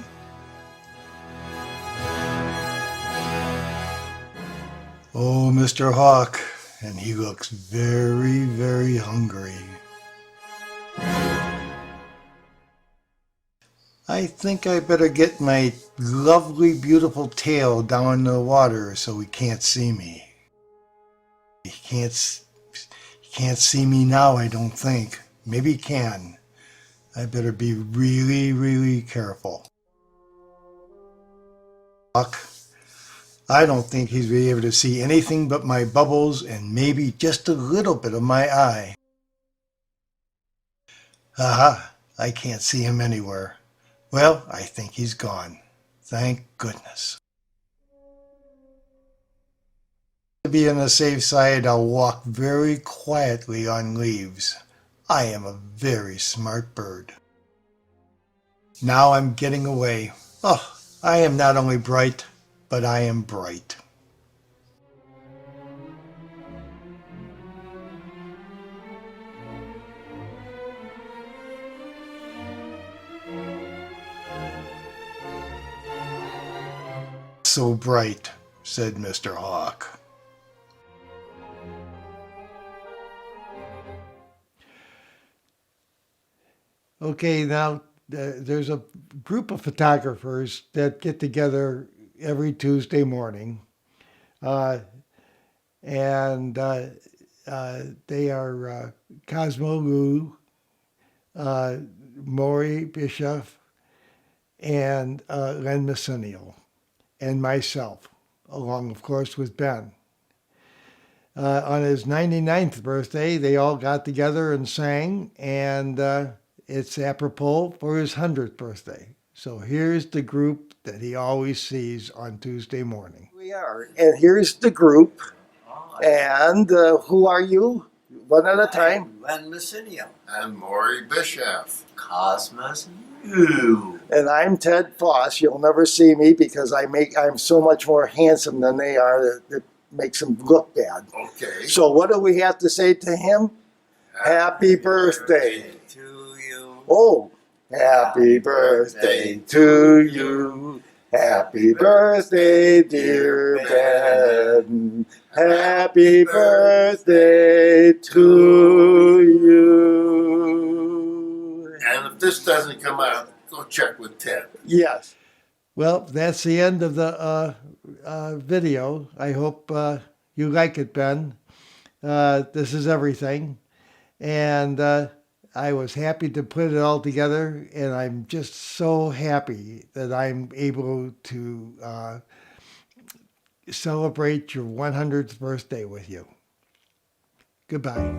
[SPEAKER 1] Oh, Mr. Hawk, and he looks very, very hungry. I think I better get my lovely, beautiful tail down in the water so he can't see me. He can't see me now, I don't think. Maybe he can. I better be really, really careful. Hawk, I don't think he's be able to see anything but my bubbles and maybe just a little bit of my eye. Aha, I can't see him anywhere. Well, I think he's gone. Thank goodness. To be on the safe side, I'll walk very quietly on leaves. I am a very smart bird. Now I'm getting away. Oh, I am not only bright, but I am bright. So bright, said Mr. Hawk. Okay, now there's a group of photographers that get together every Tuesday morning, and they are Cosmo Liu, Maury Bischoff, and Len Messenio, and myself, along, of course, with Ben. On his 99th birthday, they all got together and sang, and it's apropos for his 100th birthday. So here's the group that he always sees on Tuesday morning. We are, and here's the group. And who are you? One at a time.
[SPEAKER 6] Len Messenio.
[SPEAKER 7] And Maury Bischoff.
[SPEAKER 6] Cosmos New.
[SPEAKER 1] And I'm Ted Foss. You'll never see me because I'm so much more handsome than they are that makes them look bad.
[SPEAKER 7] Okay.
[SPEAKER 1] So what do we have to say to him? Happy birthday
[SPEAKER 6] To you.
[SPEAKER 1] Oh, happy birthday to you. Happy birthday, dear Ben. Happy birthday to you.
[SPEAKER 7] And if this doesn't come out, go check with Ted.
[SPEAKER 1] Yes. Well, that's the end of the video. I hope you like it, Ben. This is everything. And I was happy to put it all together, and I'm just so happy that I'm able to celebrate your 100th birthday with you. Goodbye.